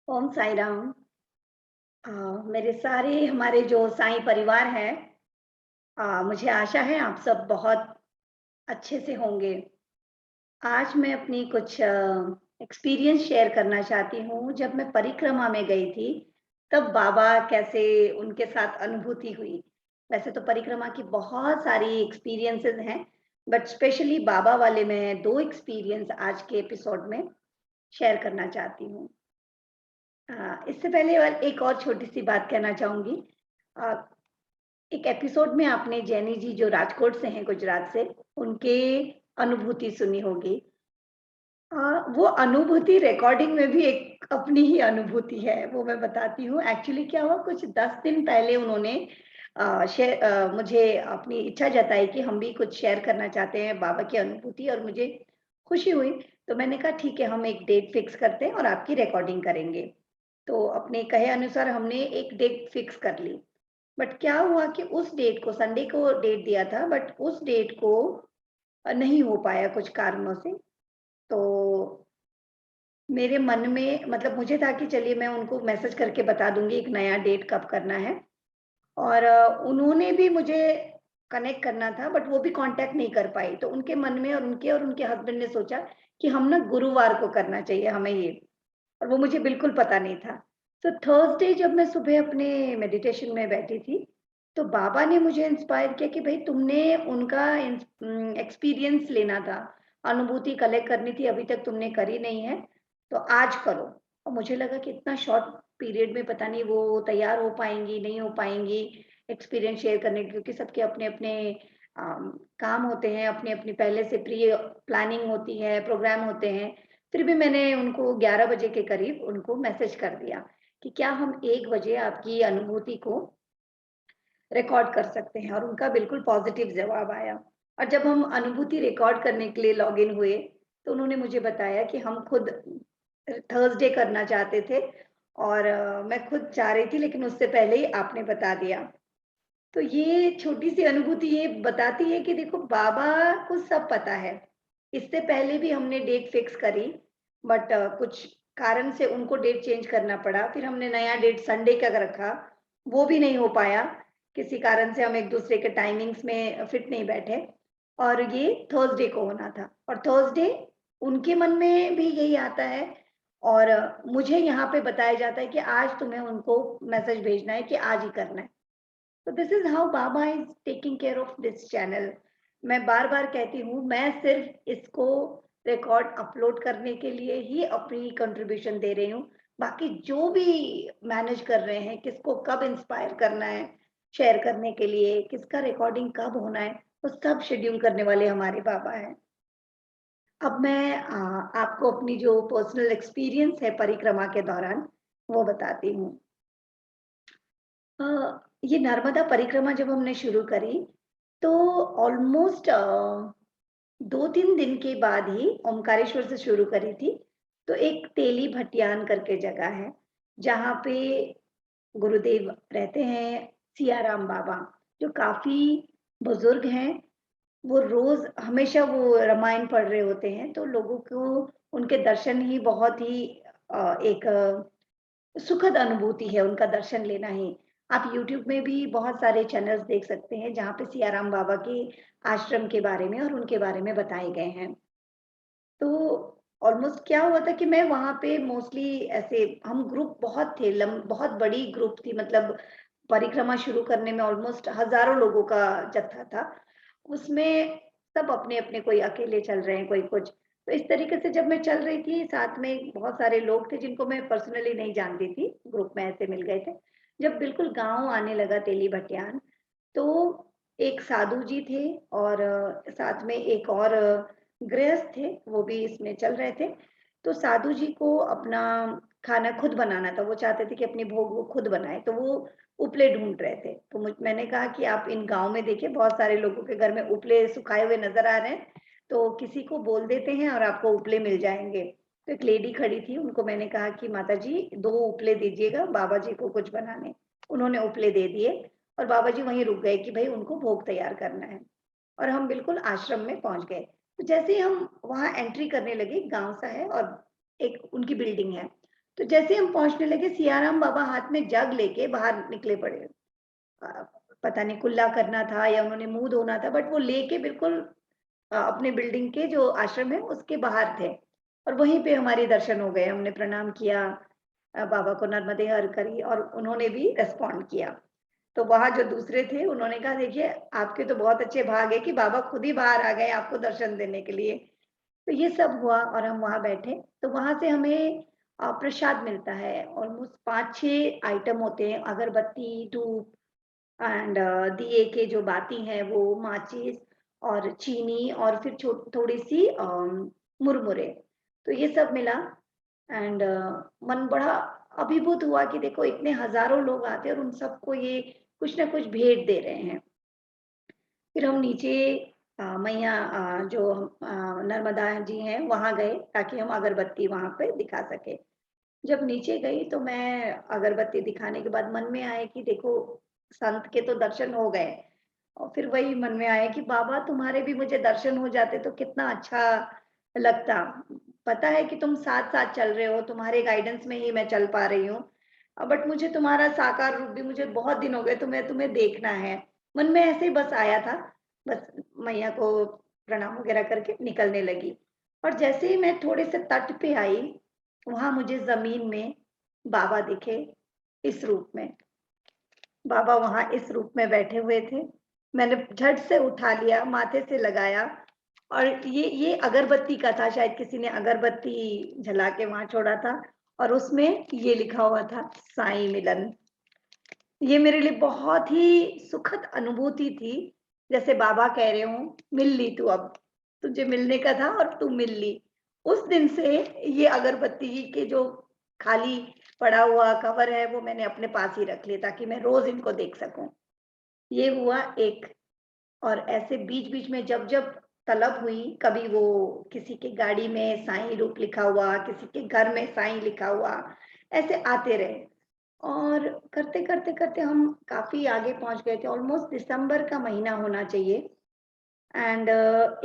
ओम साई राम। मेरे सारे हमारे जो साईं परिवार है, मुझे आशा है आप सब बहुत अच्छे से होंगे। आज मैं अपनी कुछ एक्सपीरियंस शेयर करना चाहती हूँ। जब मैं परिक्रमा में गई थी, तब बाबा कैसे उनके साथ अनुभूति हुई। वैसे तो परिक्रमा की बहुत सारी एक्सपीरियंसेस हैं, बट स्पेशली बाबा वाले मैं 2 एक्सपीरियंस आज के एपिसोड में शेयर करना चाहती हूँ। इससे पहले और एक और छोटी-सी बात कहना चाहूँगी। अ, एक एपिसोड में आपने जैनी जी जो राजकोट से हैं गुजरात से, उनके अनुभूति सुनी होगी। वो अनुभूति रिकॉर्डिंग में भी एक अपनी ही अनुभूति है, वो मैं बताती हूँ। एक्चुअली क्या हुआ कुछ 10 दिन पहले उन्होंने मुझे अपनी इच्छा जताई कि हम भी कुछ शेयर करना चाहते हैं बाबा की अनुभूति और मुझे खुशी हुई, तो मैंने कहा ठीक है हम एक डेट फिक्स करते हैं और आपकी रिकॉर्डिंग करेंगे। तो अपने कहे अनुसार हमने एक डेट फिक्स कर ली। बट क्या हुआ कि उस डेट को संडे को डेट दिया था बट उस डेट को नहीं हो पाया कुछ कारणों से। तो मेरे मन में मतलब मुझे था कि चलिए मैं उनको मैसेज करके बता दूँगी एक नया डेट कब करना है और उन्होंने भी मुझे कनेक्ट करना था बट वो भी कॉन्टैक्ट नहीं कर पाई। तो उनके मन में और उनके हस्बैंड ने सोचा कि हम ना गुरुवार को करना चाहिए हमें ये। और वो मुझे बिल्कुल पता नहीं था। तो थर्सडे जब मैं सुबह अपने मेडिटेशन में बैठी थी, तो बाबा ने मुझे इंस्पायर किया कि भई तुमने उनका एक्सपीरियंस लेना था, अनुभूति कलेक्ट करनी थी, अभी तक तुमने करी नहीं है, तो आज करो। और मुझे लगा कि इतना शॉर्ट पीरियड में पता नहीं वो तैयार हो पाएँगी, नहीं हो पाएँगी, एक्सपीरियंस शेयर करने के क्योंकि सबके अपने-अपने काम होते हैं, अपनी-अपनी पहले से प्री प्लानिंग होती है, प्रोग्राम होते हैं। फिर भी मैंने उनको 11 बजे के करीब उनको मैसेज कर दिया कि क्या हम 1 बजे आपकी अनुभूति को रिकॉर्ड कर सकते हैं और उनका बिल्कुल पॉज़िटिव जवाब आया। और जब हम अनुभूति रिकॉर्ड करने के लिए लॉगिन हुए, तो उन्होंने मुझे बताया कि हम खुद थर्सडे करना चाहते थे और मैं खुद चाह रही थी लेकिन उससे पहले ही आपने बता दिया। तो ये छोटी-सी अनुभूति ये बताती है कि देखो बाबा को सब पता है। इससे पहले भी हमने डेट फिक्स करी बट कुछ कारण से उनको डेट चेंज करना पड़ा। फिर हमने नया डेट संडे का रखा, वो भी नहीं हो पाया। किसी कारण से हम एक-दूसरे के टाइमिंग्स में फिट नहीं बैठे और ये थर्सडे को होना था और थर्सडे उनके मन में भी यही आता है और मुझे यहाँ पे बताया जाता है कि आज तुम्हें उनको मैसेज भेजना है कि आज ही करना है। तो this is how Baba is taking care of this channel. मैं बार बार कहती हूँ मैं सिर्फ इसको रिकॉर्ड अपलोड करने के लिए ही अपनी कंट्रीब्यूशन दे रही हूँ। बाकी जो भी मैनेज कर रहे हैं किसको कब इंस्पायर करना है शेयर करने के लिए किसका रिकॉर्डिंग कब होना है वो सब शेड्यूल करने वाले हमारे बाबा हैं। अब मैं आपको अपनी जो पर्सनल एक्सपीरियंस है परिक्रमा के दौरान वो बताती हूँ। अ, ये नर्मदा परिक्रमा जब हमने शुरू करी, तो ऑलमोस्ट 2-3 दिन के बाद ही ओमकारेश्वर से शुरू करी थी। तो एक तेली भटियान करके जगह है, जहाँ पे गुरुदेव रहते हैं, सियाराम बाबा, जो काफ़ी बुज़ुर्ग हैं। वो रोज़ हमेशा वो रामायण पढ़ रहे होते हैं, तो लोगों को उनके दर्शन ही बहुत ही एक सुखद अनुभूति है उनका दर्शन लेना ही। आप यूट्यूब में भी बहुत सारे चैनल्स देख सकते हैं जहाँ पे सियाराम बाबा के आश्रम के बारे में और उनके बारे में बताए गए हैं। तो ऑलमोस्ट क्या हुआ था कि मैं वहाँ पे मोस्टली ऐसे हम ग्रुप बहुत थे, बहुत बड़ी ग्रुप थी मतलब परिक्रमा शुरू करने में ऑलमोस्ट हज़ारों लोगों का जत्था था। उसमें सब अपने-अपने कोई अकेले चल रहे हैं, कोई कुछ। तो इस तरीके से जब मैं चल रही थी, साथ में बहुत सारे लोग थे जिनको मैं पर्सनली नहीं जानती थी, ग्रुप में ऐसे मिल गए थे। जब बिल्कुल गाँव आने लगा तेली भटियान, तो एक साधु जी थे और साथ में एक और गृहस्थ थे, वो भी इसमें चल रहे थे। तो साधु जी को अपना खाना खुद बनाना था, वो चाहते थे कि अपनी भोग वो खुद बनाएँ, तो वो उपले ढूँढ रहे थे। तो मैंने कहा कि आप इन गाँव में देखिए बहुत सारे लोगों के घर में उपले सुखाए हुए नज़र आ रहे हैं, तो किसी को बोल देते हैं और आपको उपले मिल जाएँगे। तो एक लेडी खड़ी थी, उनको मैंने कहा कि माताजी 2 उपले दीजिएगा, बाबा जी को कुछ बनाने। उन्होंने उपले दे दिए और बाबा जी वहीं रुक गए कि भई उनको भोग तैयार करना है और हम बिल्कुल आश्रम में पहुँच गए। तो जैसे ही हम वहाँ एंट्री करने लगे, गाँव सा है और एक उनकी बिल्डिंग है। तो जैसे हम पहुँचने लगे, सियाराम बाबा हाथ में जग लेके बाहर निकले पड़े। अ, पता नहीं कुल्ला करना था या उन्होंने मुँह धोना था, बट वो लेके बिल्कुल अपने बिल्डिंग के जो आश्रम है उसके बाहर थे और वहीं पे हमारे दर्शन हो गए। हमने प्रणाम किया, बाबा को नर्मदे हर करी और उन्होंने भी रिस्पॉन्ड किया। तो वहाँ जो दूसरे थे उन्होंने कहा, देखिए आपके तो बहुत अच्छे भाग है कि बाबा खुद ही बाहर आ गए आपको दर्शन देने के लिए। तो ये सब हुआ और हम वहाँ बैठे, तो वहाँ से हमें प्रसाद मिलता है। ऑलमोस्ट 5-6 आइटम होते हैं, अगरबत्ती, धूप एंड दिए के जो बाती हैं वो, माचिस और चीनी और फिर थोड़ी-सी मुरमुरे। तो ये सब मिला एंड मन बड़ा अभिभूत हुआ कि देखो इतने हज़ारों लोग आते हैं और उन सबको ये कुछ ना कुछ भेंट दे रहे हैं। फिर हम नीचे मैया जो नर्मदा जी हैं वहाँ गए ताकि हम अगरबत्ती वहाँ पे दिखा सकें। जब नीचे गई तो मैं अगरबत्ती दिखाने के बाद मन में आया कि देखो संत के तो दर्शन हो गए और फिर वही मन में आया कि बाबा तुम्हारे भी मुझे दर्शन हो जाते तो कितना अच्छा लगता। पता है कि तुम साथ-साथ चल रहे हो, तुम्हारे गाइडेंस में ही मैं चल पा रही हूँ। बट मुझे तुम्हारा साकार रूप भी मुझे बहुत दिन हो गए तो मैं तुम्हें देखना है। मन में ऐसे ही बस आया था। बस मैया को प्रणाम वगैरह करके निकलने लगी और जैसे ही मैं थोड़े से तट पे आई, वहाँ मुझे ज़मीन में बाबा दिखे इस रूप में। बाबा वहाँ इस रूप में बैठे हुए थे। मैंने झट से उठा लिया, माथे से लगाया और ये अगरबत्ती का था, शायद किसी ने अगरबत्ती जला के वहाँ छोड़ा था और उसमें ये लिखा हुआ था, साईं मिलन। ये मेरे लिए बहुत ही सुखद अनुभूति थी, जैसे बाबा कह रहे हों, मिल ली तू अब, तुझे मिलने का था और तू मिल ली। उस दिन से ये अगरबत्ती के जो खाली पड़ा हुआ कवर है, वो मैंने अपने पास ही रख लिया ताकि मैं रोज़ इनको देख सकूँ। ये हुआ एक। और ऐसे बीच-बीच में जब-जब तलब हुई, कभी वो किसी की गाड़ी में साईं रूप लिखा हुआ, किसी के घर में साईं लिखा हुआ, ऐसे आते रहे। और करते-करते हम काफ़ी आगे पहुँच गए थे, ऑलमोस्ट दिसंबर का महीना होना चाहिए एंड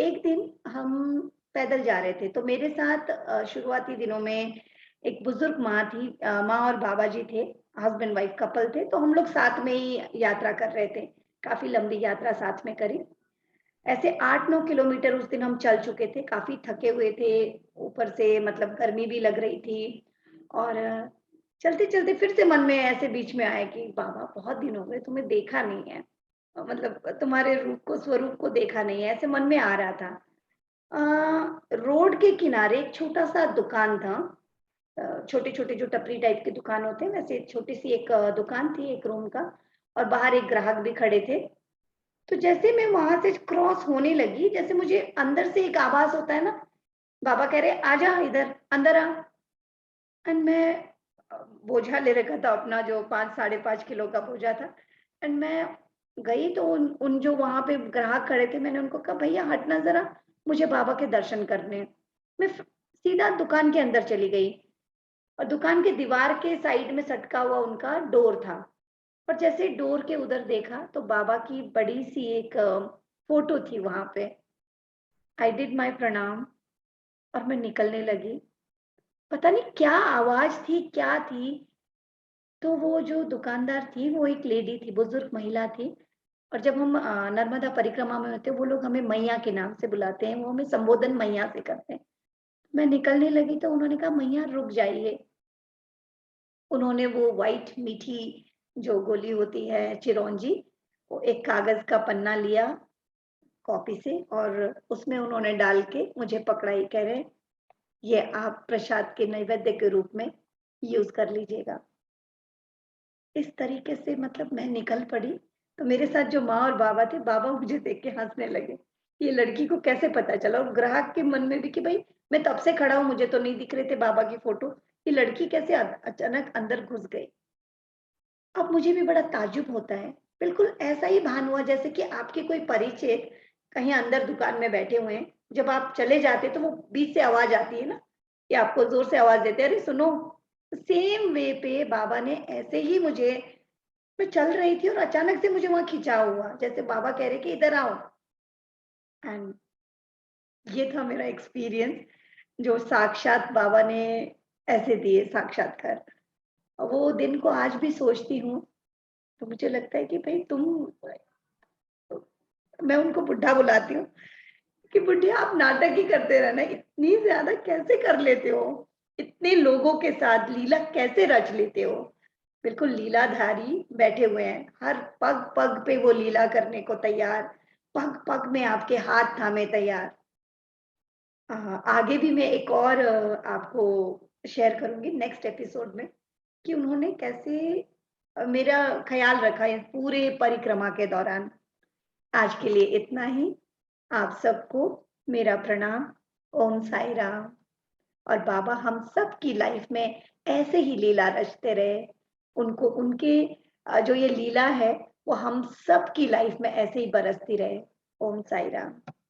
एक दिन हम पैदल जा रहे थे, तो मेरे साथ शुरुआती दिनों में एक बुज़ुर्ग माँ थी, माँ और बाबा जी थे, हस्बैंड वाइफ कपल थे, तो हम लोग साथ में ही यात्रा कर रहे थे, काफ़ी लंबी यात्रा साथ में करी। ऐसे 8-9 किलोमीटर उस दिन हम चल चुके थे, काफ़ी थके हुए थे, ऊपर से मतलब गर्मी भी लग रही थी और चलते-चलते फिर से मन में ऐसे बीच में आया कि बाबा बहुत दिन हो गए तुम्हें देखा नहीं है। मतलब तुम्हारे रूप को, स्वरूप को देखा नहीं है, ऐसे मन में आ रहा था। रोड के किनारे एक छोटा-सा दुकान था, छोटे-छोटे जो टपरी टाइप के दुकान होते हैं, वैसे छोटी-सी एक दुकान थी, एक रूम का और बाहर एक ग्राहक भी खड़े थे। तो जैसे मैं वहाँ से क्रॉस होने लगी, जैसे मुझे अंदर से एक आवाज़ होता है ना, बाबा कह रहे, "आजा इधर, अंदर आ।" एंड मैं बोझा ले रखा था अपना जो 5 साढ़े 5 किलो का बोझा था एंड मैं गई तो उन उन जो वहाँ पे ग्राहक खड़े थे, मैंने उनको कहा, "भैया हटना ज़रा, मुझे बाबा के दर्शन करने हैं।" मैं फ सीधा दुकान के अंदर चली गई और दुकान के दीवार के साइड में सटका हुआ उनका डोर था। और जैसे डोर के उधर देखा तो बाबा की बड़ी-सी एक फ़ोटो थी वहाँ पे। आई डिड माय प्रणाम और मैं निकलने लगी। पता नहीं क्या आवाज़ थी, क्या थी? तो वो जो दुकानदार थी, वो एक लेडी थी, बुज़ुर्ग महिला थी और जब हम नर्मदा परिक्रमा में होते हैं, वो लोग हमें मैया के नाम से बुलाते हैं, वो हमें संबोधन मैया से करते हैं। मैं निकलने लगी तो उन्होंने कहा, "मैया रुक जाइए।" उन्होंने वो व्हाइट मीठी जो गोली होती है चिरौंजी, वो एक कागज़ का पन्ना लिया कॉपी से और उसमें उन्होंने डाल के मुझे पकड़ाई, कह रहे, "ये आप प्रसाद के नैवेद्य के रूप में यूज़ कर लीजिएगा।" इस तरीके से मतलब मैं निकल पड़ी, तो मेरे साथ जो माँ और बाबा थे, बाबा मुझे देख के हँसने लगे। ये लड़की को कैसे पता चला? और ग्राहक के मन में भी कि भई मैं तब से खड़ा हूँ, मुझे तो नहीं दिख रहे थे बाबा की फ़ोटो, ये लड़की कैसे अचानक अंदर घुस गई? अब मुझे भी बड़ा ताज्जुब होता है। बिल्कुल ऐसा ही भान हुआ जैसे कि आपके कोई परिचित कहीं अंदर दुकान में बैठे हुए हैं, जब आप चले जाते हैं तो वो बीच से आवाज़ आती है ना, कि आपको ज़ोर से आवाज़ देते हैं, "अरे सुनो!" सेम वे पे बाबा ने ऐसे ही मुझे, मैं चल रही थी और अचानक से मुझे वहाँ खिंचा हुआ, जैसे बाबा कह रहे कि इधर आओ एंड ये था मेरा एक्सपीरियंस जो साक्षात बाबा ने ऐसे दिए साक्षात्कार। वो दिन को आज भी सोचती हूँ, तो मुझे लगता है कि भई तुम मैं उनको बुड्ढा बुलाती हूँ कि बुड्ढिया आप नाटक ही करते रहना, इतनी ज़्यादा कैसे कर लेते हो? इतने लोगों के साथ लीला कैसे रच लेते हो? बिल्कुल लीलाधारी बैठे हुए हैं, हर पग-पग पे वो लीला करने को तैयार, पग-पग में आपके हाथ थामे तैयार। आगे भी मैं एक और आपको शेयर करूँगी नेक्स्ट एपिसोड में कि उन्होंने कैसे मेरा ख़्याल रखा इस पूरे परिक्रमा के दौरान। आज के लिए इतना ही। आप सबको मेरा प्रणाम। ओम साई राम। और बाबा हम सब की लाइफ में ऐसे ही लीला रचते रहे। उनको उनके जो ये लीला है, वो हम सब की लाइफ में ऐसे ही बरसती रहे। ओम साई राम।